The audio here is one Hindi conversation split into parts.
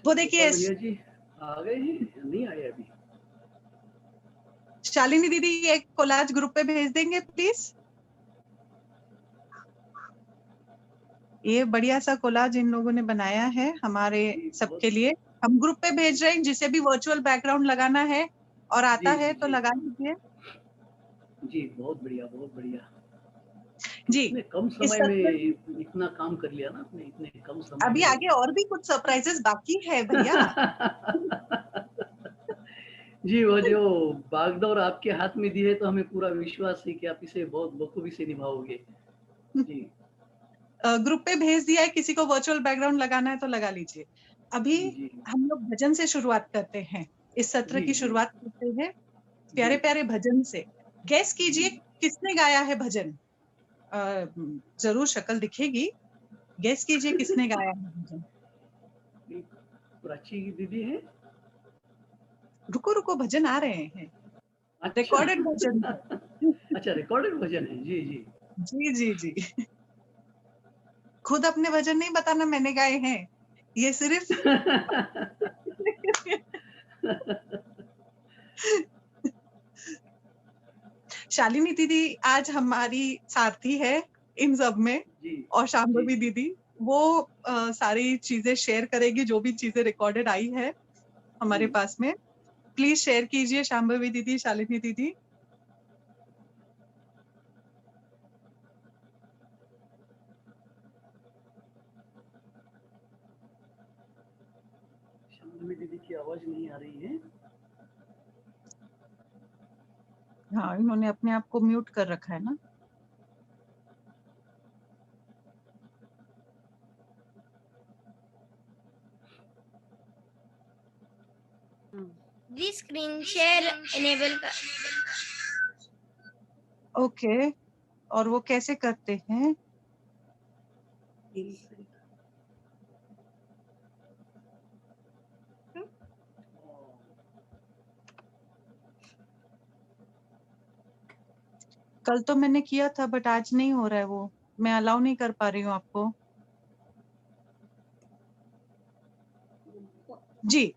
वो देखिए भैया जी आ गए हैं, नहीं आए अभी? शालिनी दीदी एक कोलाज ग्रुप पे भेज देंगे प्लीज। ये बढ़िया सा कोलाज इन लोगों ने बनाया है हमारे सबके लिए, हम ग्रुप पे भेज रहे हैं। जिसे भी वर्चुअल बैकग्राउंड लगाना है और आता है तो लगा लीजिए। जी बहुत बढ़िया, बहुत बढ़िया जी। इतने कम समय में इतना काम कर लिया ना आपने, इतने कम समय अभी में। आगे और भी कुछ सरप्राइजेस बाकी है भैया। जी वो जो बागडोर आपके हाथ में दी है तो हमें पूरा विश्वास है कि आप इसे बहुत बखूबी से निभाओगे। जी ग्रुप पे भेज दिया है, किसी को वर्चुअल बैकग्राउंड लगाना है तो लगा लीजिए। अभी हम लोग भजन से शुरुआत करते हैं, इस सत्र की शुरुआत करते हैं प्यारे प्यारे भजन से। गैस कीजिए किसने गाया है भजन। जरूर शक्ल दिखेगी, गैस कीजिए किसने गाया है भजन। प्राची दीदी है। रुको रुको भजन आ रहे हैं। अच्छा। रिकॉर्डेड भजन है। अच्छा रिकॉर्डेड भजन है। जी जी जी जी जी। खुद अपने भजन नहीं बताना मैंने गाए हैं, ये सिर्फ शालिनी दीदी आज हमारी सारथी है इन सब में, और शांभवी दीदी वो सारी चीजें शेयर करेगी, जो भी चीजें रिकॉर्डेड आई है हमारे पास में। प्लीज शेयर कीजिए शांभवी दीदी, शालिनी दीदी। शांभवी दीदी की आवाज नहीं आ रही है। हाँ इन्होंने अपने आप को म्यूट कर रखा है ना। जी स्क्रीन शेयर इनेबल कर। ओके, और वो कैसे करते हैं? कल तो मैंने किया था बट आज नहीं हो रहा है वो, मैं अलाउ नहीं कर पा रही हूँ आपको। जी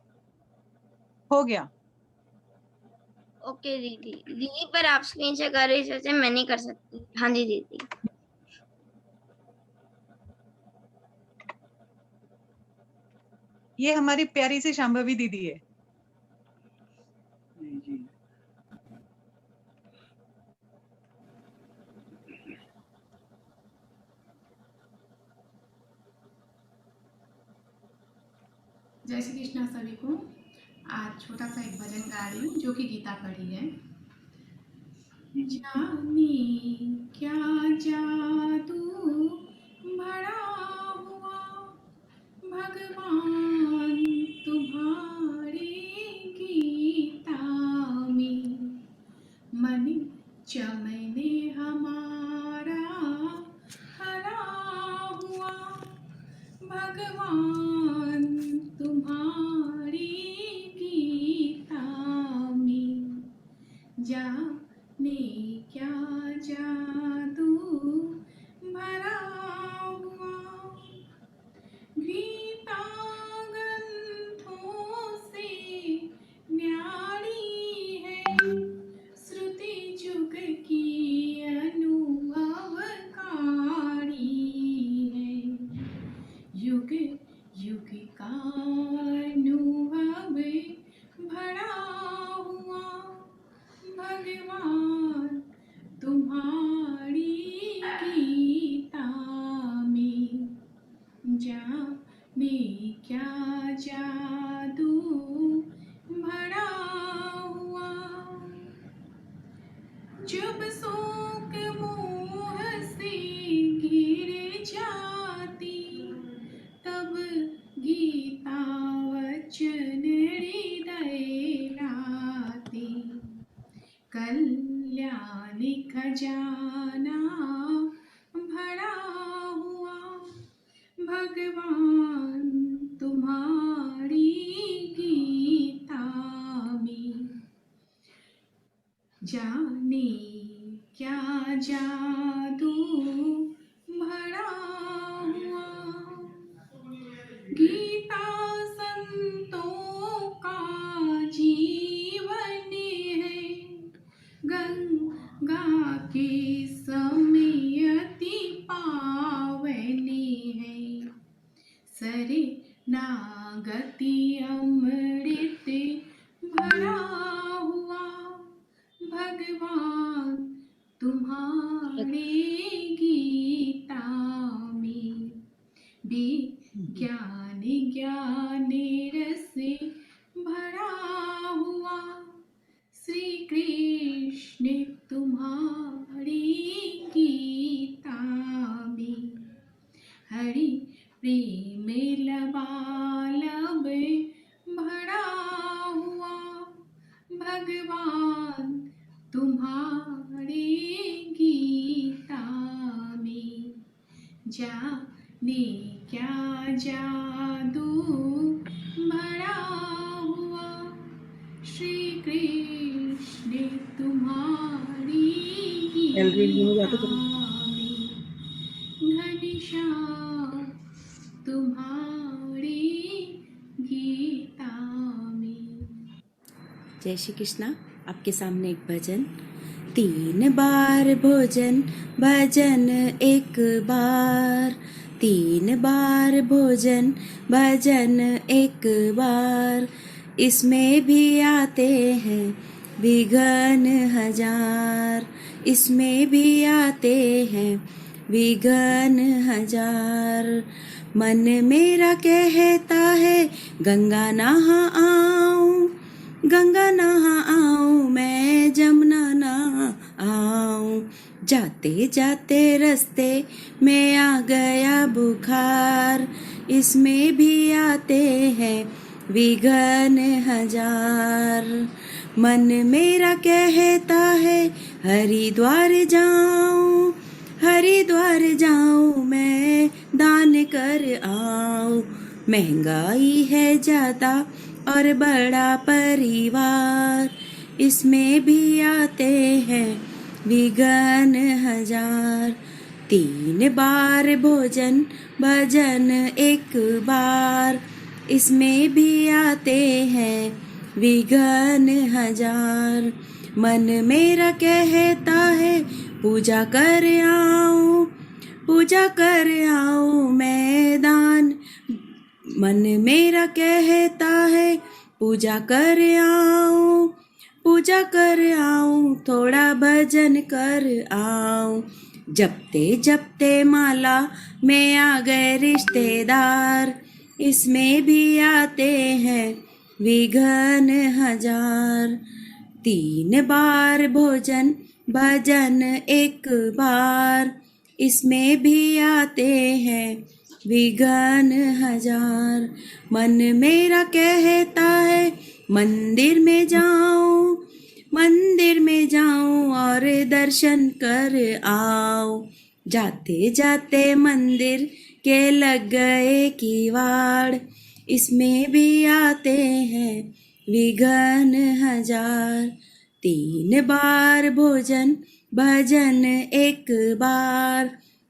हो गया। ओके दीदी, दीदी पर आप स्क्रीन शेयर कर रही जैसे मैं नहीं कर सकती। हाँ जी दीदी। ये हमारी प्यारी सी शांभवी दीदी है। जी जी जय श्री कृष्णा सभी को। आज छोटा सा एक भजन गा रही हूँ जो कि गीता पढ़ी है। जाने क्या जादू भरा हुआ भगवान तुम्हारी गीता में, मन चमने हमारा हरा हुआ भगवान तुम्हारी गीता में, जाने क्या जादू भरा हुआ। गीता ग्रंथों से न्यारी है, श्रुति जुग की अनुभवकारी है, युग युग का अनुभव भरा हुआ भगवान तुम्हारी गीता में, जाने क्या जादू भरा हुआ। जब शोक मोह से घिर जाती, तब गीता वचन हृदय लाती, कल्याण खजाना भरा हुआ भगवान तुम्हारी गीता में, जाने क्या जादू भरा हुआ। गीता संदेश सरे ना गति अमृत भरा हुआ भगवान तुम्हारे गीता में विज्ञान ज्ञान रस भरा हुआ श्री कृष्ण तुम्हारी गीता में हरि प्रेम लबालब भरा हुआ भगवान तुम्हारी गीता में जाने क्या जादू भरा हुआ श्री कृष्ण तुम्हारी गीता में घनश्याम तुम्हारी गीता में। जय श्री कृष्णा। आपके सामने एक भजन। 3 बार भोजन भजन एक बार, 3 बार भोजन भजन एक बार, इसमें भी आते हैं विघ्न हजार, इसमें भी आते हैं विघ्न हजार। मन मेरा कहता है गंगा नहा आऊं, गंगा नहा आऊं, मैं जमुना नहा आऊं। जाते जाते रास्ते में आ गया बुखार, इसमें भी आते हैं विघ्न हजार। मन मेरा कहता है हरिद्वार जाऊं, हरिद्वार जाऊं, मैं दान कर आऊं। महंगाई है ज़्यादा और बड़ा परिवार, इसमें भी आते हैं विघ्न हजार। 3 बार भोजन भजन एक बार, इसमें भी आते हैं विघ्न हजार। मन मेरा कहता है पूजा कर आऊं, पूजा कर आऊं, मैदान। मन मेरा कहता है पूजा कर आऊं, पूजा कर आऊं, थोड़ा भजन कर आऊं। जपते जपते माला में आ गए रिश्तेदार, इसमें भी आते हैं विघ्न हजार। 3 बार भोजन भजन एक बार, इसमें भी आते हैं विघ्न हजार। मन मेरा कहता है मंदिर में जाऊं, मंदिर में जाऊं और दर्शन कर आऊं। जाते जाते मंदिर के लग गए किवाड़, इसमें भी आते हैं विघ्न हजार। 3 बार भोजन भजन एक बार,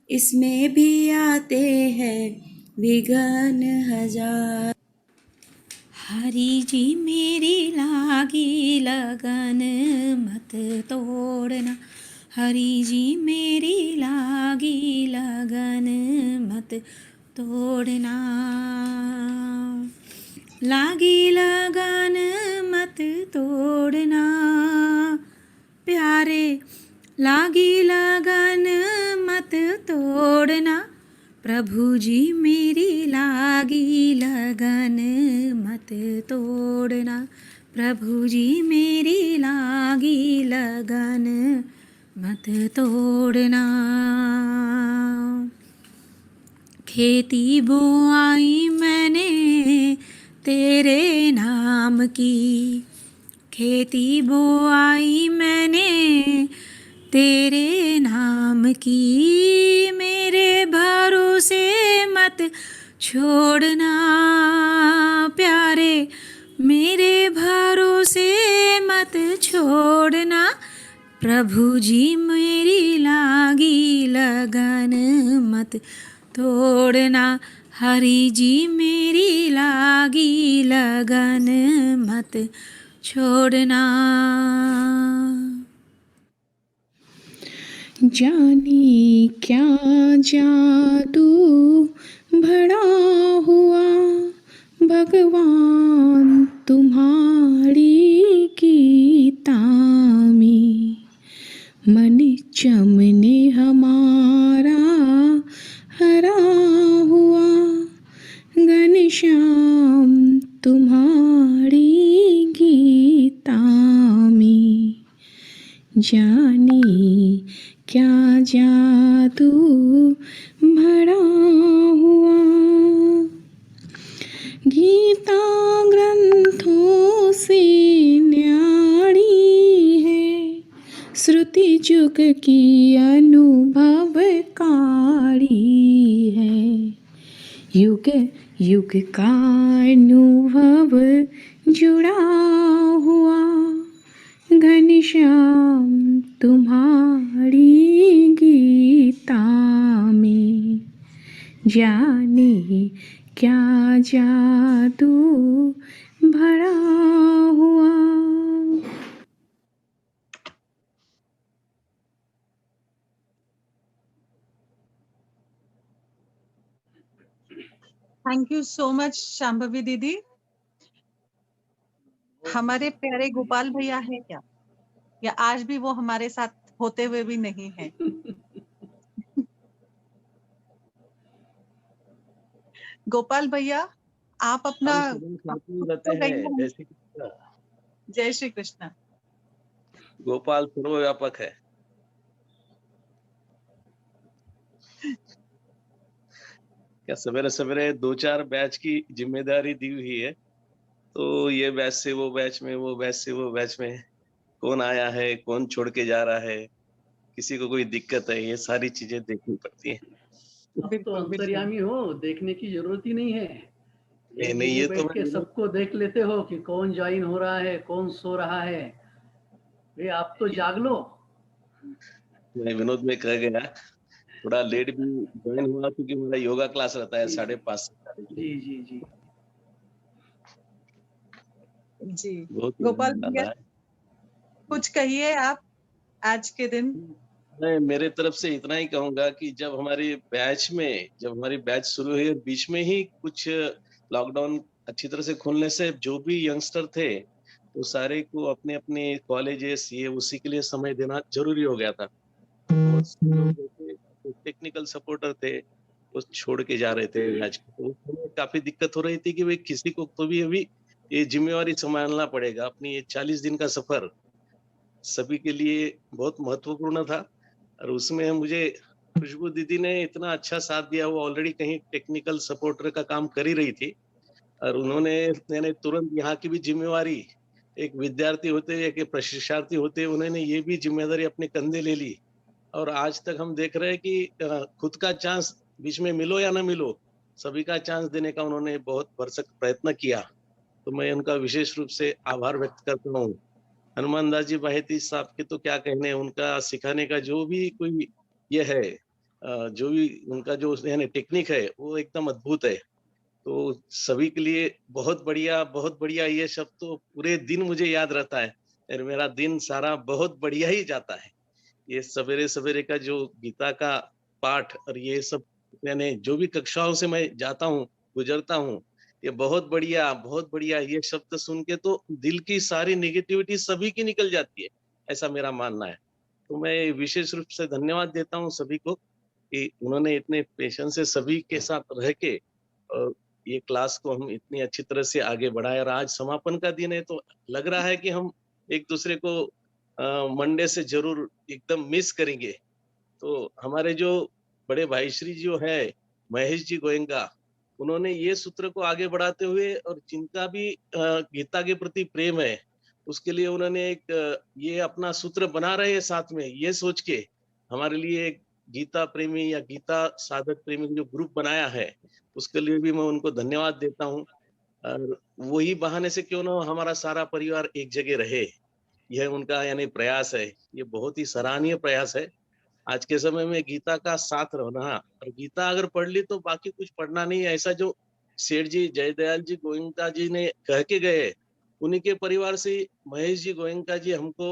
इसमें भी आते हैं विघ्न हजार। हरि जी मेरी लागी लगन मत तोड़ना, हरि जी मेरी लागी लगन मत तोड़ना। लागी लगन मत तोड़ना प्यारे, लागी लगन मत तोड़ना। प्रभु जी मेरी लागी लगन मत तोड़ना, प्रभु जी मेरी लागी लगन मत तोड़ना। खेती बोआई मैंने तेरे नाम की, खेती बोआई मैंने तेरे नाम की। मेरे भरोसे मत छोड़ना प्यारे, मेरे भरोसे मत छोड़ना। प्रभु जी मेरी लागी लगन मत तोड़ना, हरि जी मेरी लागी लगन मत छोड़ना। जाने क्या जादू भरा हुआ घनश्याम तुम्हारी गीता में जाने क्या जादू भरा हुआ। गीता ग्रंथों से न्यारी है, श्रुति जुग की अनुभवकारी है। युग युग का अनुभव जुड़ा हुआ, घनश्याम तुम्हारी गीता में जाने क्या जादू भरा हुआ। Thank you so much Shambhavi दीदी। हमारे प्यारे गोपाल भैया है क्या, या आज भी वो हमारे साथ होते हुए भी नहीं है? गोपाल भैया आप अपना जय श्री कृष्ण। गोपाल सर्वव्यापक है। क्या सवेरे सवेरे 2-4 बैच की जिम्मेदारी दी हुई है, तो ये बैच से वो बैच में, वो बैच से वो बैच में, कौन आया है, कौन छोड़ के जा रहा है, किसी को कोई दिक्कत है, ये सारी चीजें देखनी पड़ती है। अब तो अंतर्यामी हो, देखने की जरूरत ही नहीं है। नहीं ये तो के सबको देख लेते हो कि कौन ज्वाइन हो रहा है, कौन सो रहा है। ये आप तो जाग लो। मैं विनोद में कह गया, थोड़ा लेट भी ज्वाइन हुआ क्योंकि मेरा योगा क्लास रहता है 5:30 से। जी जी जी जी गोपाल भैया कुछ कहिए आप आज के दिन। मैं मेरे तरफ से इतना ही कहूंगा कि जब हमारी बैच शुरू हुई, बीच में ही कुछ लॉकडाउन अच्छी तरह से खुलने से जो भी यंगस्टर थे वो सारे को अपने अपने कॉलेजेस ये उसी के लिए समय देना जरूरी हो गया था। टेक्निकल सपोर्टर थे वो छोड़ के जा रहे थे बैच को, तो काफी दिक्कत हो रही थी कि भाई किसी को तो भी अभी ये जिम्मेवारी संभालना पड़ेगा। अपनी ये 40 दिन का सफर सभी के लिए बहुत महत्वपूर्ण था, और उसमें मुझे खुशबू दीदी ने इतना अच्छा साथ दिया। वो ऑलरेडी कहीं टेक्निकल सपोर्टर का काम कर ही रही थी, और उन्होंने तुरंत यहाँ की भी जिम्मेवारी, एक विद्यार्थी होते, एक प्रशिक्षार्थी होते, उन्होंने ये भी जिम्मेदारी अपने कंधे ले ली। और आज तक हम देख रहे हैं कि खुद का चांस बीच में मिलो या ना मिलो, सभी का चांस देने का उन्होंने बहुत भरसक प्रयत्न किया। तो मैं उनका विशेष रूप से आभार व्यक्त करता हूँ। हनुमान दास जी बाहेती साहब के तो क्या कहने, उनका सिखाने का जो भी कोई ये है, जो भी उनका जो यानी टेक्निक है वो एकदम अद्भुत है। तो सभी के लिए बहुत बढ़िया ये शब्द तो पूरे दिन मुझे याद रहता है, और मेरा दिन सारा बहुत बढ़िया ही जाता है। ये सवेरे सवेरे का जो गीता का पाठ और ये सब यानी जो भी कक्षाओं से मैं जाता हूँ, गुजरता हूँ, ये बहुत बढ़िया ये शब्द सुन के तो दिल की सारी नेगेटिविटी सभी की निकल जाती है, ऐसा मेरा मानना है। तो मैं विशेष रूप से धन्यवाद देता हूँ सभी को कि उन्होंने इतने पेशेंस से सभी के साथ रह के ये क्लास को हम इतनी अच्छी तरह से आगे बढ़ाए। और आज समापन का दिन है, तो लग रहा है कि हम एक दूसरे को मंडे से जरूर एकदम मिस करेंगे। तो हमारे जो बड़े भाई श्री जो है महेश जी गोयंका, उन्होंने ये सूत्र को आगे बढ़ाते हुए, और जिनका भी गीता के प्रति प्रेम है उसके लिए उन्होंने एक ये अपना सूत्र बना रहे हैं साथ में, ये सोच के हमारे लिए एक गीता प्रेमी या गीता साधक प्रेमी जो ग्रुप बनाया है उसके लिए भी मैं उनको धन्यवाद देता हूँ। और वही बहाने से क्यों ना हमारा सारा परिवार एक जगह रहे, यह उनका यानी प्रयास है, ये बहुत ही सराहनीय प्रयास है। आज के समय में गीता का साथ रहना, और गीता अगर पढ़ ली तो बाकी कुछ पढ़ना नहीं है, ऐसा जो सेठ जी जयदयाल जी गोयंका जी ने कह के गए, उन्हीं के परिवार से महेश जी गोयंका जी हमको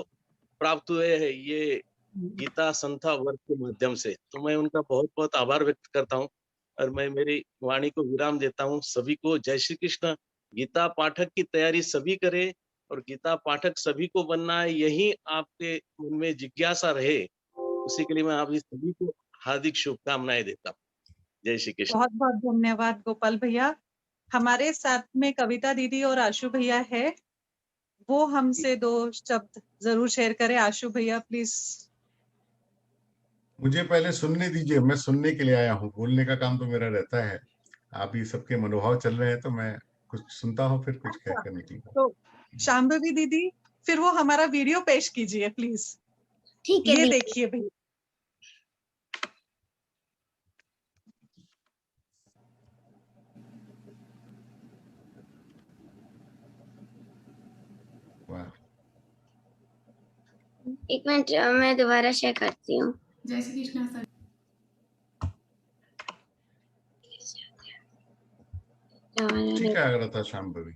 प्राप्त हुए हैं ये गीता संथा वर्ग के माध्यम से। तो मैं उनका बहुत बहुत आभार व्यक्त करता हूँ, और मैं मेरी वाणी को विराम देता हूँ। सभी को जय श्री कृष्ण। गीता पाठक की तैयारी सभी करे, और गीता पाठक सभी को बनना है, यही आपके मन में जिज्ञासा रहे, उसी के लिए मैं आप सभी को हार्दिक शुभकामनाएं देता हूँ। जय श्री कृष्ण। बहुत बहुत धन्यवाद गोपाल भैया। हमारे साथ में कविता दीदी और आशु भैया है, वो हमसे 2 शब्द जरूर शेयर करें। आशु भैया प्लीज। मुझे पहले सुनने दीजिए, मैं सुनने के लिए आया हूँ, बोलने का काम तो मेरा रहता है। आप ही सबके मनोभाव चल रहे हैं तो मैं कुछ सुनता हूँ, फिर कुछ अच्छा, कहकर निकलूंगा। तो शांभवी दीदी फिर वो हमारा वीडियो पेश कीजिए प्लीज। ठीक है ये दीदी। देखिए भैया। वाह, एक मिनट मैं दोबारा शेयर करती हूँ। जय श्री कृष्णा सभी। ठीक है, आ रहा था शांभवी।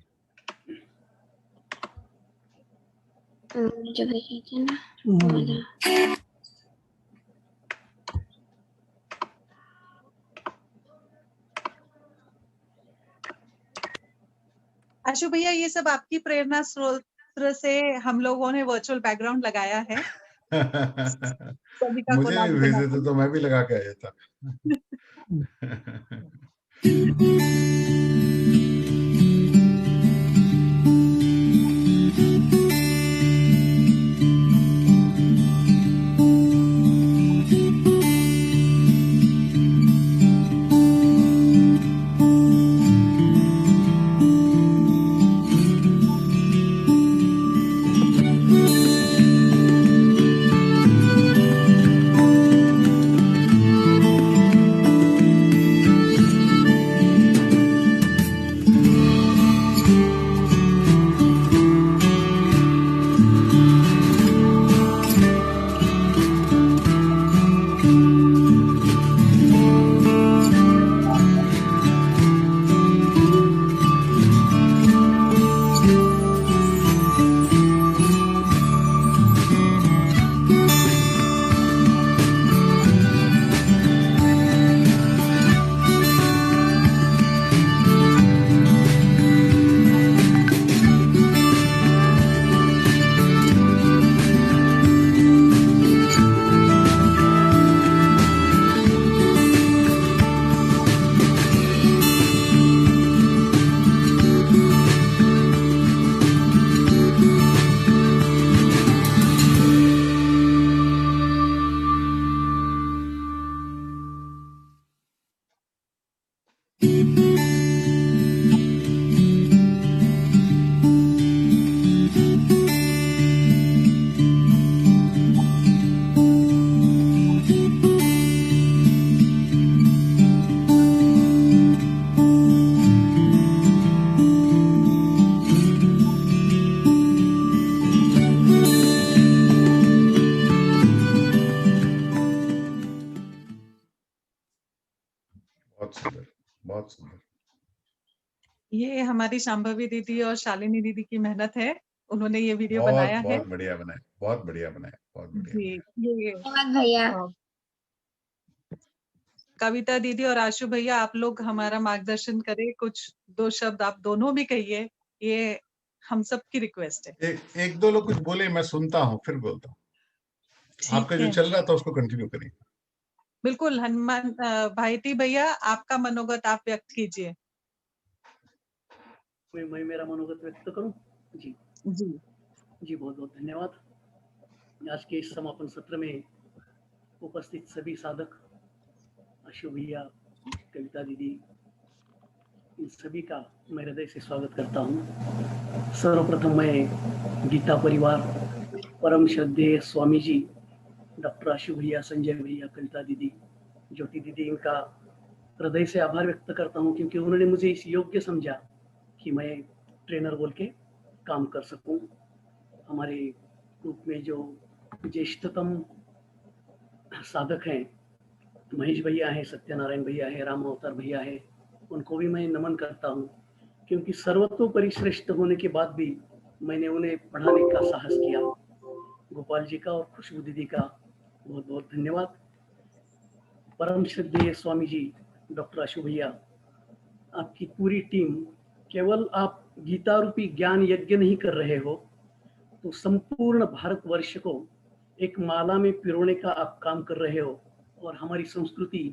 जो भेजे थे ना वो वाला। आशु भैया ये सब आपकी प्रेरणा स्रोत से हम लोगों ने वर्चुअल बैकग्राउंड लगाया है। सभी का मुझे भी भेज देते तो मैं भी लगा के आया था। बहुत सुंदर, बहुत सुंदर। ये हमारी शांभवी दीदी और शालिनी दीदी की मेहनत है, उन्होंने ये वीडियो बहुत बनाया है। बहुत बढ़िया बनाया, बहुत बढ़िया बनाया, बहुत बढ़िया जी बनाया। ये धन्यवाद भैया। कविता दीदी और आशु भैया आप लोग हमारा मार्गदर्शन करें, कुछ 2 शब्द आप दोनों भी कहिए, ये हम सबकी रिक्वेस्ट है। एक दो लोग कुछ बोले, मैं सुनता हूँ फिर बोलता हूँ। ठीक आपका जो है, चल रहा था उसको कंटिन्यू करिए। बिल्कुल। हनुमान भाईटी भैया आपका मनोगत आप व्यक्त कीजिए। मैं मेरा मनोगत व्यक्त करूं? जी जी जी, बहुत बहुत धन्यवाद। आज के इस समापन सत्र में उपस्थित सभी साधक, आशु भैया, कविता दीदी, इन सभी का मैं हृदय से स्वागत करता हूं। सर्वप्रथम मैं गीता परिवार, परम श्रद्धेय स्वामी जी, डॉक्टर आशु भैया, संजय भैया, कविता दीदी, ज्योति दीदी, इनका हृदय से आभार व्यक्त करता हूं, क्योंकि उन्होंने मुझे इस योग्य समझा कि मैं ट्रेनर बोल के काम कर सकूं। हमारे ग्रुप में जो ज्येष्ठतम साधक हैं, महेश भैया हैं, सत्यनारायण भैया है, राम अवतार भैया है, उनको भी मैं नमन करता हूं, क्योंकि सर्वतोपरि श्रेष्ठ होने के बाद भी मैंने उन्हें पढ़ाने का साहस किया। गोपाल जी का और खुशबू दीदी का बहुत बहुत धन्यवाद। परम श्रद्धेय स्वामी जी, डॉक्टर आशु भैया, आपकी पूरी टीम, केवल आप गीता रूपी ज्ञान यज्ञ नहीं कर रहे हो, तो संपूर्ण भारतवर्ष को एक माला में पिरोने का आप काम कर रहे हो। और हमारी संस्कृति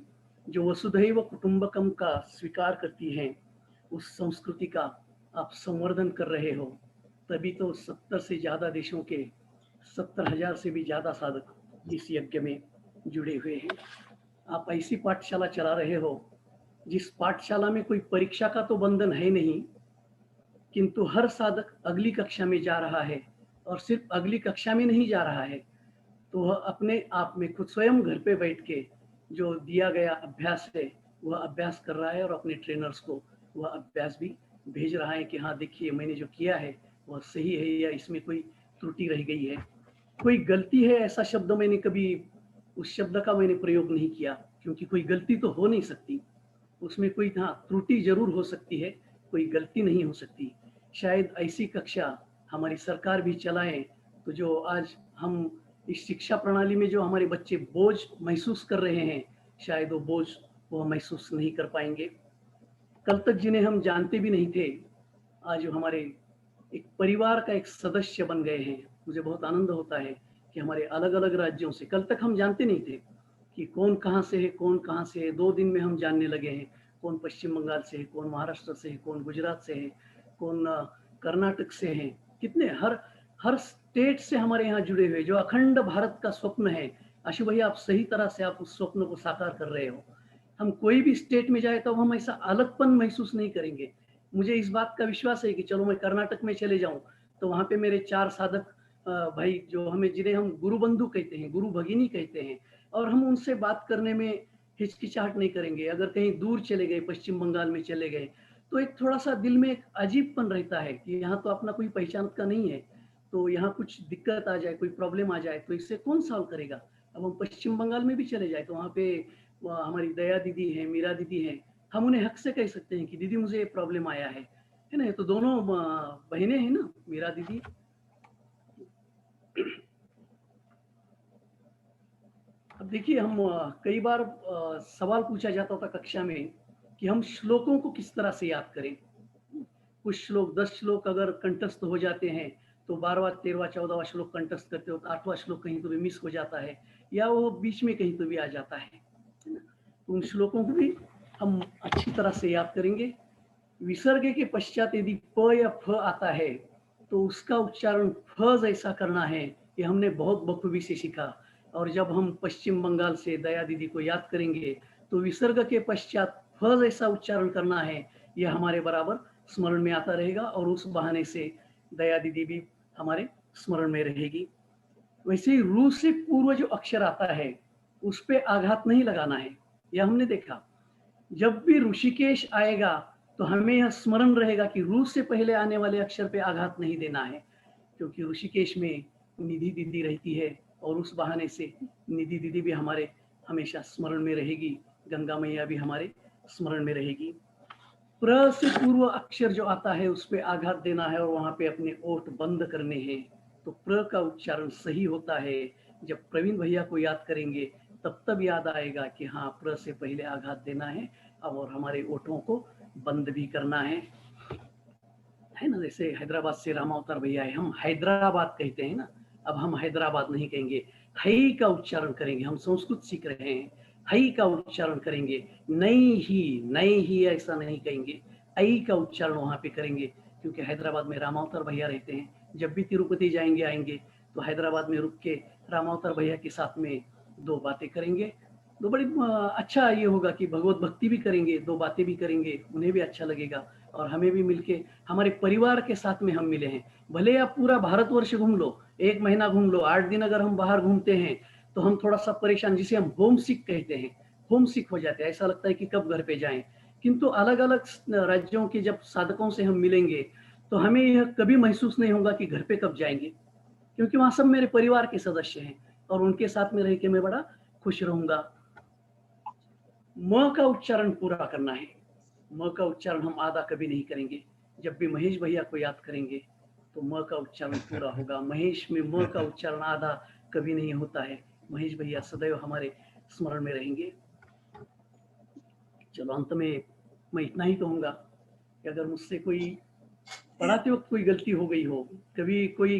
जो वसुधैव कुटुंबकम का स्वीकार करती है, उस संस्कृति का आप संवर्धन कर रहे हो, तभी तो 70 से ज़्यादा देशों के 70,000 से भी ज़्यादा साधक इस यज्ञ में जुड़े हुए हैं। आप ऐसी पाठशाला चला रहे हो जिस पाठशाला में कोई परीक्षा का तो बंधन है नहीं, किंतु हर साधक अगली कक्षा में जा रहा है, और सिर्फ अगली कक्षा में नहीं जा रहा है, तो वह अपने आप में खुद स्वयं घर पे बैठ के जो दिया गया अभ्यास है वह अभ्यास कर रहा है, और अपने ट्रेनर्स को वह अभ्यास भी भेज रहा है कि हाँ देखिए मैंने जो किया है वह सही है या इसमें कोई त्रुटि रह गई है, कोई गलती है, ऐसा शब्द मैंने कभी उस शब्द का मैंने प्रयोग नहीं किया, क्योंकि कोई गलती तो हो नहीं सकती, उसमें कोई हाँ त्रुटि जरूर हो सकती है, कोई गलती नहीं हो सकती। शायद ऐसी कक्षा हमारी सरकार भी चलाए, तो जो आज हम इस शिक्षा प्रणाली में जो हमारे बच्चे बोझ महसूस कर रहे हैं, शायद वो बोझ वो महसूस नहीं कर पाएंगे। कल तक जिन्हें हम जानते भी नहीं थे, आज वो हमारे एक परिवार का एक सदस्य बन गए हैं। मुझे बहुत आनंद होता है कि हमारे अलग अलग राज्यों से, कल तक हम जानते नहीं थे कि कौन कहाँ से है, कौन कहाँ से है, 2 दिन में हम जानने लगे हैं कौन पश्चिम बंगाल से है, कौन महाराष्ट्र से है, कौन गुजरात से है, कौन कर्नाटक से है, कितने हर स्टेट से हमारे यहाँ जुड़े हुए, जो अखंड भारत का स्वप्न है। आशु भैया, आप सही तरह से आप उस स्वप्न को साकार कर रहे हो। हम कोई भी स्टेट में जाए तो हम ऐसा अलगपन महसूस नहीं करेंगे। मुझे इस बात का विश्वास है कि चलो मैं कर्नाटक में चले जाऊं तो वहाँ पे मेरे 4 साधक भाई जो हमें, जिन्हें हम गुरु बंधु कहते हैं, गुरु भगिनी कहते हैं, और हम उनसे बात करने में हिचकिचाहट नहीं करेंगे। अगर कहीं दूर चले गए, पश्चिम बंगाल में चले गए, तो एक थोड़ा सा दिल में एक अजीबपन रहता है कि यहाँ तो अपना कोई पहचान का नहीं है, तो यहाँ कुछ दिक्कत आ जाए, कोई प्रॉब्लम आ जाए तो इससे कौन सॉल्व करेगा। अब हम पश्चिम बंगाल में भी चले जाए तो वहाँ पे हमारी दया दीदी है, मीरा दीदी है, हम उन्हें हक से कह सकते हैं कि दीदी मुझे ये प्रॉब्लम आया है ना। ये तो दोनों बहनें हैं ना, मीरा दीदी। अब देखिए, हम कई बार सवाल पूछा जाता था कक्षा में कि हम श्लोकों को किस तरह से याद करें। कुछ श्लोक 10 श्लोक अगर कंठस्थ हो जाते हैं तो 12वां 13वां 14वां श्लोक कंठस्थ करते हो तो 8वां श्लोक कहीं तो भी मिस हो जाता है, या वो बीच में कहीं तो भी आ जाता है ना। तो उन श्लोकों को भी हम अच्छी तरह से याद करेंगे। विसर्ग के पश्चात यदि प या फ आता है तो उसका उच्चारण फ जैसा करना है, ये हमने बहुत बखूबी से सीखा। और जब हम पश्चिम बंगाल से दया दीदी को याद करेंगे तो विसर्ग के पश्चात फ जैसा उच्चारण करना है, यह हमारे बराबर स्मरण में आता रहेगा, और उस बहाने से दया दीदी भी हमारे स्मरण में रहेगी। वैसे ही रू से पूर्व जो अक्षर आता है उस पे आघात नहीं लगाना है, यह हमने देखा। जब भी ऋषिकेश आएगा तो हमें यह स्मरण रहेगा कि रू से पहले आने वाले अक्षर पे आघात नहीं देना है, क्योंकि ऋषिकेश में निधि दीदी रहती है, और उस बहाने से निधि दीदी भी हमारे हमेशा स्मरण में रहेगी, गंगा मैया भी हमारे स्मरण में रहेगी। प्र से पूर्व अक्षर जो आता है उस पे आघात देना है, और वहां पे अपने ओठ बंद करने हैं। तो प्र का उच्चारण सही होता है। जब प्रवीण भैया को याद करेंगे तब याद आएगा कि हाँ, प्र से पहले आघात देना है, अब और हमारे ओठों को बंद भी करना है ना। जैसे हैदराबाद से रामावतार भैया है, हम हैदराबाद कहते हैं ना, अब हम हैदराबाद नहीं कहेंगे, हई का उच्चारण करेंगे। हम संस्कृत सीख रहे हैं, हई का उच्चारण करेंगे, नहीं ही ऐसा नहीं कहेंगे, आई का उच्चारण वहां पे करेंगे, क्योंकि हैदराबाद में रामावतार भैया रहते हैं। जब भी तिरुपति जाएंगे आएंगे तो हैदराबाद में रुक के रामावतार भैया के साथ में 2 बातें करेंगे। तो बड़ी अच्छा ये होगा कि भगवत भक्ति भी करेंगे, 2 बातें भी करेंगे, उन्हें भी अच्छा लगेगा, और हमें भी मिलके हमारे परिवार के साथ में हम मिले हैं। भले आप पूरा भारतवर्ष घूम लो, 1 महीना घूम लो, 8 दिन अगर हम बाहर घूमते हैं तो हम थोड़ा सा परेशान, जिसे हम होम सिक कहते हैं, होम सिक हो जाते हैं, ऐसा लगता है कि कब घर पे जाएं। किंतु अलग अलग राज्यों के जब साधकों से हम मिलेंगे तो हमें यह कभी महसूस नहीं होगा कि घर पे कब जाएंगे, क्योंकि वहां सब मेरे परिवार के सदस्य हैं, और उनके साथ में रह के मैं बड़ा खुश रहूंगा। म का उच्चारण पूरा करना है। म का उच्चारण हम आधा कभी नहीं करेंगे। जब भी महेश भैया को याद करेंगे तो म का उच्चारण पूरा होगा। महेश में म का उच्चारण आधा कभी नहीं होता है। महेश भैया सदैव हमारे स्मरण में रहेंगे। चलो, अंत में मैं इतना ही कहूंगा कि अगर मुझसे कोई पढ़ाते वक्त कोई गलती हो गई हो, कभी कोई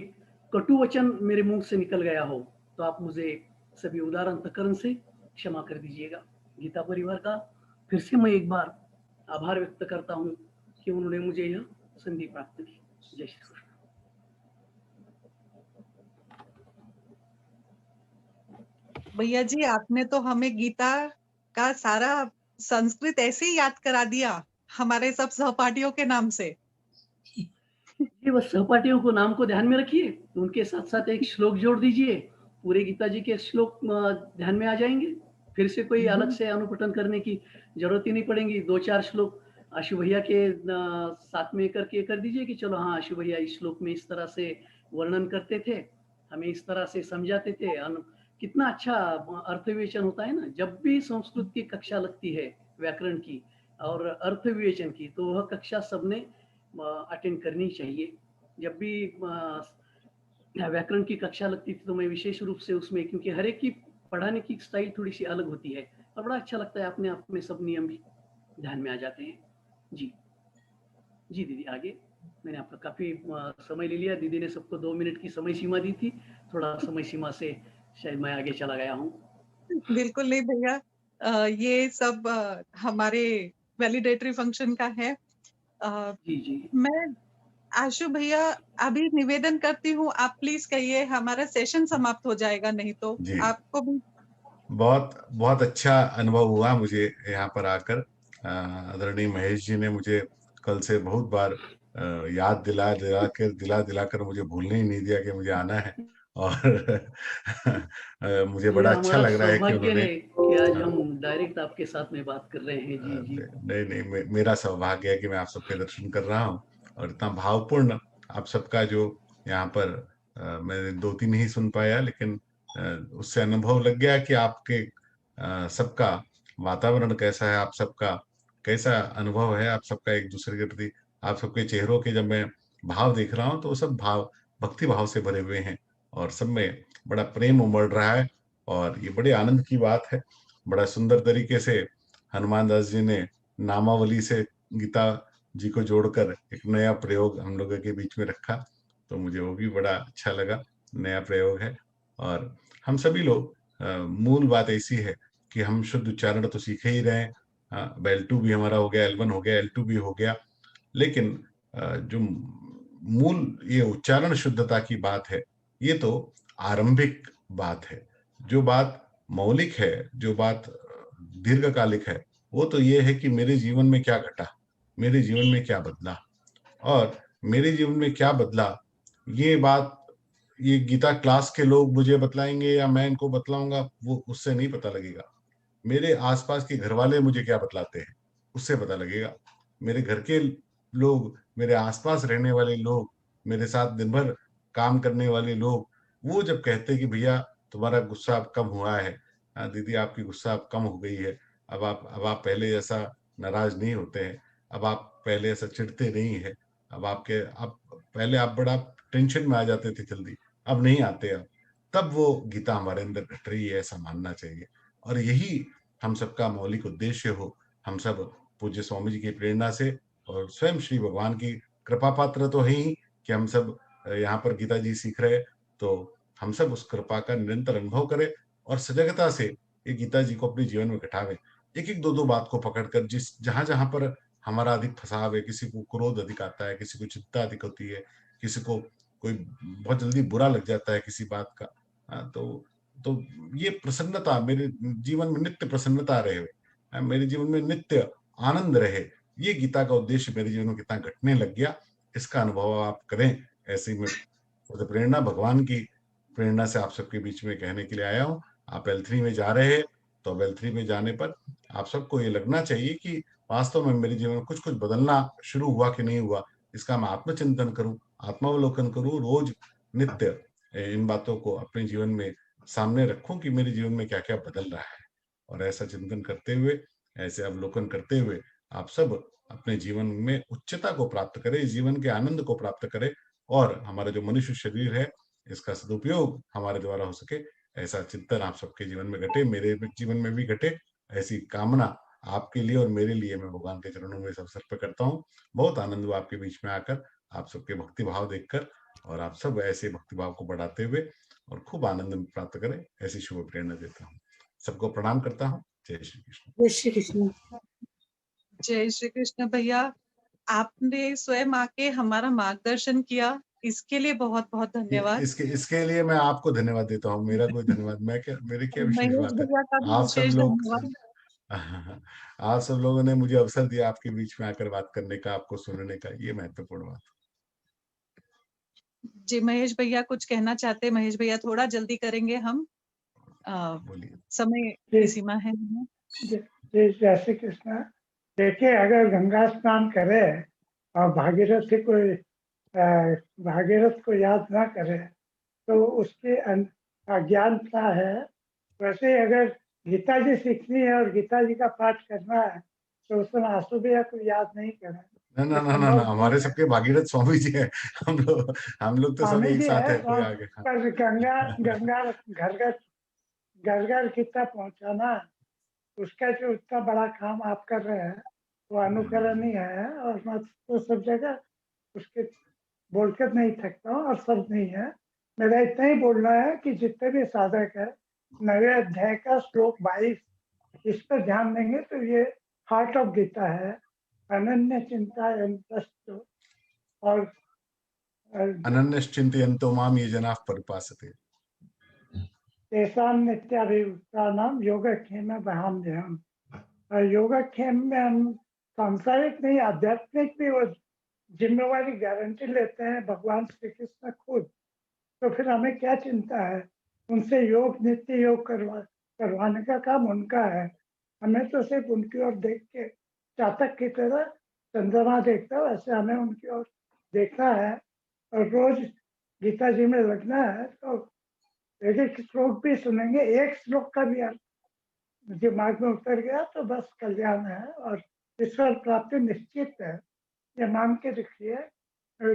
कटु वचन मेरे मुंह से निकल गया हो, तो आप मुझे सभी उदार अंतःकरण से क्षमा कर दीजिएगा। गीता परिवार का फिर से मैं एक बार आभार व्यक्त करता हूँ। कि उन्होंने मुझे यह संधि प्राप्त की। जय श्री कृष्ण। भैया जी, आपने तो हमें गीता का सारा संस्कृत ऐसे ही याद करा दिया हमारे सब सहपाठियों के नाम से। ये बस सहपाठियों को नाम को ध्यान में रखिए, तो उनके साथ साथ एक श्लोक जोड़ दीजिए, पूरे गीता जी के श्लोक ध्यान में आ जाएंगे। फिर से कोई अलग से अनुपठन करने की जरूरत ही नहीं पड़ेगी। 2-4 श्लोक आशु भैया के साथ में करके कर दीजिए कि चलो हाँ, आशु भैया इस श्लोक में इस तरह से वर्णन करते थे, हमें इस तरह से समझाते थे। कितना अच्छा अर्थ विवेचन होता है ना, जब भी संस्कृत की कक्षा लगती है व्याकरण की और अर्थ विवेचन की, तो वह कक्षा सबने अटेंड करनी चाहिए। जब भी व्याकरण की कक्षा लगती थी तो मैं विशेष रूप से उसमें, क्योंकि हर एक की पढ़ाने की स्टाइल थोड़ी सी अलग होती है और बड़ा अच्छा लगता है, अपने आप में सब नियम भी ध्यान में आ जाते हैं। जी जी दीदी आगे। मैंने आपका काफी समय ले लिया। दीदी ने सबको 2 मिनट की समय सीमा दी थी, थोड़ा समय सीमा से शायद मैं आगे चला गया हूँ। बिल्कुल नहीं भैया, ये सब हमारे वैलिडेटरी फंक्शन का है। जी जी मैं आशु भैया अभी निवेदन करती हूँ, आप प्लीज कहिए, हमारा सेशन समाप्त हो जाएगा नहीं तो। जी आपको भी बहुत बहुत अच्छा अनुभव हुआ मुझे यहाँ पर आकर। आदरणीय महेश जी ने मुझे कल से बहुत बार याद दिला दिलाकर मुझे भूलने ही नहीं दिया कि मुझे आना है। और मुझे ये बड़ा अच्छा हमारा लग रहा है कि सौभाग्य उन्होंने है कि आज हाँ, हम डायरेक्ट आपके साथ में बात कर रहे हैं। जी जी नहीं नहीं मेरा सौभाग्य है कि मैं आप सबके दर्शन कर रहा हूँ। और इतना भावपूर्ण आप सबका जो यहाँ पर मैंने 2-3 ही सुन पाया, लेकिन अ, उससे अनुभव लग गया कि आपके सबका वातावरण कैसा है, आप सबका कैसा अनुभव है, आप सबका एक दूसरे के प्रति, आप सबके चेहरों के जब मैं भाव देख रहा हूँ तो वो सब भाव भक्ति भाव से भरे हुए हैं और सब में बड़ा प्रेम उमड़ रहा है। और ये बड़े आनंद की बात है। बड़ा सुंदर तरीके से हनुमान दास जी ने नामावली से गीता जी को जोड़कर एक नया प्रयोग हम लोगों के बीच में रखा, तो मुझे वो भी बड़ा अच्छा लगा। नया प्रयोग है। और हम सभी लोग मूल बात ऐसी है कि हम शुद्ध उच्चारण तो सीखे ही रहे हैं। L2 भी हमारा हो गया, L1 हो गया, L2 भी हो गया, लेकिन जो मूल ये उच्चारण शुद्धता की बात है, ये तो आरंभिक बात है। जो बात मौलिक है, जो बात दीर्घकालिक है, वो तो ये है कि मेरे जीवन में क्या घटा, मेरे जीवन में क्या बदला। और मेरे जीवन में क्या बदला, ये बात ये गीता क्लास के लोग मुझे बतलाएंगे या मैं इनको बतलाऊंगा, वो उससे नहीं पता लगेगा। मेरे आसपास के घर वाले मुझे क्या बतलाते हैं, उससे पता लगेगा। मेरे घर के लोग, मेरे आसपास रहने वाले लोग, मेरे साथ दिन भर काम करने वाले लोग, वो जब कहते हैं कि भैया तुम्हारा गुस्सा अब कम हुआ है, दीदी आपकी गुस्सा अब कम हो गई है, अब आप पहले जैसा नाराज नहीं होते हैं, अब आप पहले ऐसा चिढ़ते नहीं है, अब पहले आप बड़ा टेंशन में आ जाते थे जल्दी, अब नहीं आते। अब तब वो गीता हमारे अंदर घट रही है, ऐसा मानना चाहिए। और यही हम सबका मौलिक उद्देश्य हो। हम सब पूज्य स्वामी जी की प्रेरणा से और स्वयं श्री भगवान की कृपा पात्र तो है ही कि हम सब यहाँ पर गीता जी सीख रहे, तो हम सब उस कृपा का निरंतर अनुभव करें और सजगता से ये गीता जी को अपने जीवन में घटावे। एक एक दो दो बात को पकड़कर, जिस जहां जहां पर हमारा अधिक फसाव है, किसी को क्रोध अधिक आता है, किसी को चिंता अधिक होती है, किसी को कोई बहुत जल्दी बुरा लग जाता है किसी बात का, तो ये प्रसन्नता मेरे जीवन में नित्य प्रसन्नता रहे, मेरे जीवन में नित्य आनंद रहे, ये गीता का उद्देश्य मेरे जीवन में कितना घटने लग गया, इसका अनुभव आप करें। ऐसे में तो प्रेरणा भगवान की प्रेरणा से आप सबके बीच में कहने के लिए आया हूँ। आप L3 में जा रहे हैं, तो अब L3 में जाने पर आप सबको ये लगना चाहिए कि वास्तव में मेरे जीवन में कुछ कुछ बदलना शुरू हुआ कि नहीं हुआ, इसका मैं आत्मचिंतन करूं, आत्मावलोकन करूं, रोज नित्य इन बातों को अपने जीवन में सामने रखूं कि मेरे जीवन में क्या क्या बदल रहा है। और ऐसा चिंतन करते हुए, ऐसे अवलोकन करते हुए आप सब अपने जीवन में उच्चता को प्राप्त करें, जीवन के आनंद को प्राप्त करें और हमारा जो मनुष्य शरीर है इसका सदुपयोग हमारे द्वारा हो सके, ऐसा चिंतन आप सबके जीवन में घटे, मेरे जीवन में भी घटे, ऐसी कामना आपके लिए और मेरे लिए मैं भगवान के चरणों में इस अवसर पर करता हूँ। बहुत आनंद हुआ आपके बीच में आकर, आप सबके भक्ति भाव देखकर, और आप सब ऐसे भक्ति भाव को बढ़ाते हुए और खूब आनंद प्राप्त करें, ऐसी शुभ प्रेरणा देता हूँ। सबको प्रणाम करता हूँ। जय श्री कृष्ण। जय श्री कृष्ण। जय श्री कृष्ण भैया। आपने स्वयं आके हमारा मार्गदर्शन किया, इसके लिए बहुत-बहुत धन्यवाद। इसके लिए मैं आपको धन्यवाद देता हूँ। मेरा कोई धन्यवाद, मैं क्या, मेरी क्या विशेष महेश बात है। भैया का भी आप सब विशेष लोग धन्यवाद। आप सब लोगों ने मुझे अवसर दिया आपके बीच में आकर बात करने का, आपको सुनने का, ये महत्वपूर्ण बात। जी, महेश भैया कुछ कहना चाहते हैं। महेश भैया थोड़ा जल्दी करेंगे हम, बोलिए। समय की सीमा है। जय श्री कृष्ण। देखिए, अगर गंगा स्नान करे और भागीरथ को याद ना करे तो उसकी अज्ञानता है। वैसे अगर गीता जी सीखनी है और गीता जी का पाठ करना है तो उसमें आंसू भैया को याद नहीं करना। ना, हमारे सबके भागीरथ स्वामी जी हैं। हम लोग तो सब स्वामी एक जी साथ है, है, कोई आगे। पर गंगा घर घर कितना पहुंचाना, उसका जो इतना बड़ा काम आप कर रहे हैं वो अनुकरण ही है। और मैं तो सब जगह उसके बोलकर नहीं थकता हूँ और सब नहीं है। मेरा इतना ही बोलना है कि जितने भी साधक है 9वें अध्याय का श्लोक 22 इस पर ध्यान देंगे तो ये हार्ट ऑफ गीता है। अनन्य चिंता और अनन्यश्चिन्तयन्तो माम ये जनाः परिपासते। तेषां नित्याभियुक्तानां योगक्षेम वहाम्यहम्। और योगक्षेम में हम सांसारिक नहीं, आध्यात्मिक भी वो जिम्मेवारी गारंटी लेते हैं भगवान श्री कृष्ण खुद। तो फिर हमें क्या चिंता है? उनसे योग, नित्य योग करवाने का काम उनका है। हमें तो सिर्फ उनकी ओर देख के चातक की तरह चंद्रमा देखता है, वैसे हमें उनकी ओर देखना है और रोज गीता जी में लगना है। तो एक एक श्लोक भी सुनेंगे, एक श्लोक का भी दिमाग में उतर गया तो बस कल्याण है और ईश्वर प्राप्ति निश्चित है। ये मान के रखिए,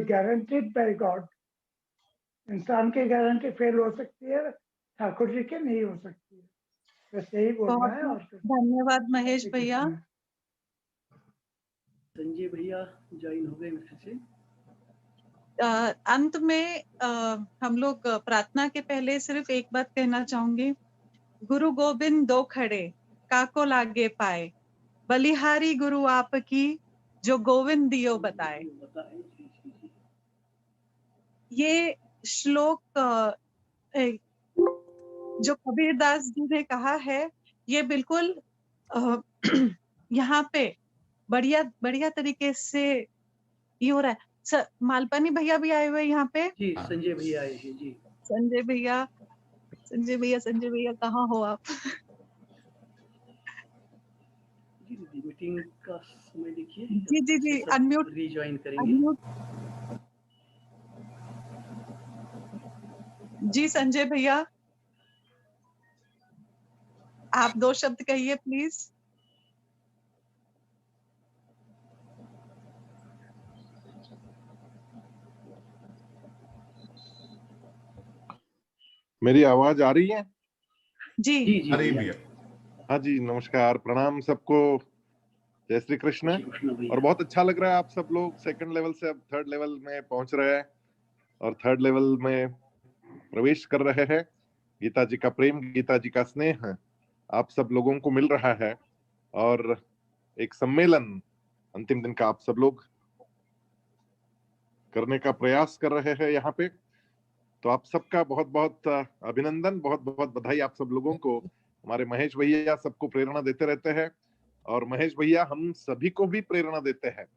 गारंटीड बाय गॉड। इंसान की गारंटी फेल हो सकती है, ठाकुर जी की नहीं हो सकती है। बस यही बोलना है। और धन्यवाद महेश भैया। संजय भैया ज्वाइन हो गए फिर से। अंत में हम लोग प्रार्थना के पहले सिर्फ एक बात कहना चाहूंगी। गुरु गोविंद दो खड़े, काको लागे पाए, बलिहारी गुरु आपकी, जो गोविंद दियो बताए। ये श्लोक जो कबीरदास जी ने कहा है, ये बिल्कुल यहाँ पे बढ़िया तरीके से ये हो रहा है। मालपानी भैया भी आए हुए यहाँ पे। जी, संजय भैया आए हैं जी। संजय भैया कहाँ हो आप? जी दीदी, मीटिंग का समय देखिए। जी अनम्यूट रीजॉइन करेंगे। जी संजय भैया, आप 2 शब्द कहिए प्लीज। मेरी आवाज आ रही है? जी आ रही भैया। हाँ जी, नमस्कार, प्रणाम सबको, जय श्री कृष्ण। और बहुत अच्छा लग रहा है, आप सब लोग सेकंड लेवल से अब थर्ड लेवल में पहुंच रहे हैं और थर्ड लेवल में प्रवेश कर रहे हैं। गीता जी का प्रेम, गीता जी का स्नेह आप सब लोगों को मिल रहा है और एक सम्मेलन अंतिम दिन का आप सब लोग करने का प्रयास कर रहे हैं यहाँ पे। तो आप सबका बहुत बहुत अभिनंदन, बहुत बहुत बधाई आप सब लोगों को। हमारे महेश भैया सबको प्रेरणा देते रहते हैं और महेश भैया हम सभी को भी प्रेरणा देते हैं।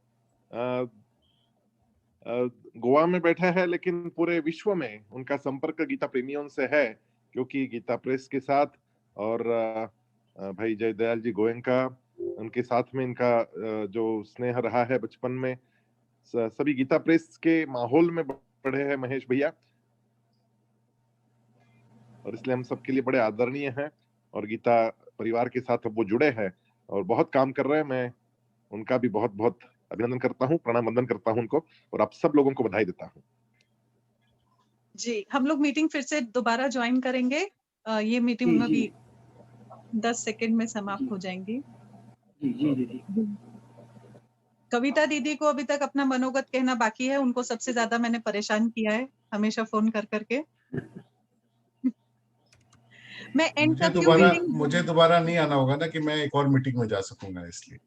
गोवा में बैठा है लेकिन पूरे विश्व में उनका संपर्क गीता प्रेमियों से है, क्योंकि गीता प्रेस के साथ और भाई जयदयाल जी गोयनका उनके साथ में इनका जो स्नेह रहा है बचपन में, सभी गीता प्रेस के माहौल में पढ़े हैं महेश भैया और इसलिए हम सबके लिए बड़े आदरणीय हैं और गीता परिवार के साथ अब वो जुड़े हैं और बहुत काम कर रहे हैं। मैं उनका भी बहुत बहुत अभिनंदन करता हूँ, प्रणाम वंदन करता हूँ उनको और आप सब लोगों को बधाई देता हूँ। जी, हम लोग मीटिंग फिर से दोबारा ज्वाइन करेंगे। ये मीटिंग में भी 10 सेकंड में समाप्त हो जाएंगी। जी दीदी। कविता दीदी को अभी तक अपना मनोगत कहना बाकी है, उनको सबसे ज्यादा मैंने परेशान किया है हमेशा फोन कर करके। मैं एंड तक क्यों मीटिंग, मुझे दोबारा नहीं आना होगा ना कि मैं एक और मीटिंग में जा सकूंगा, इसलिए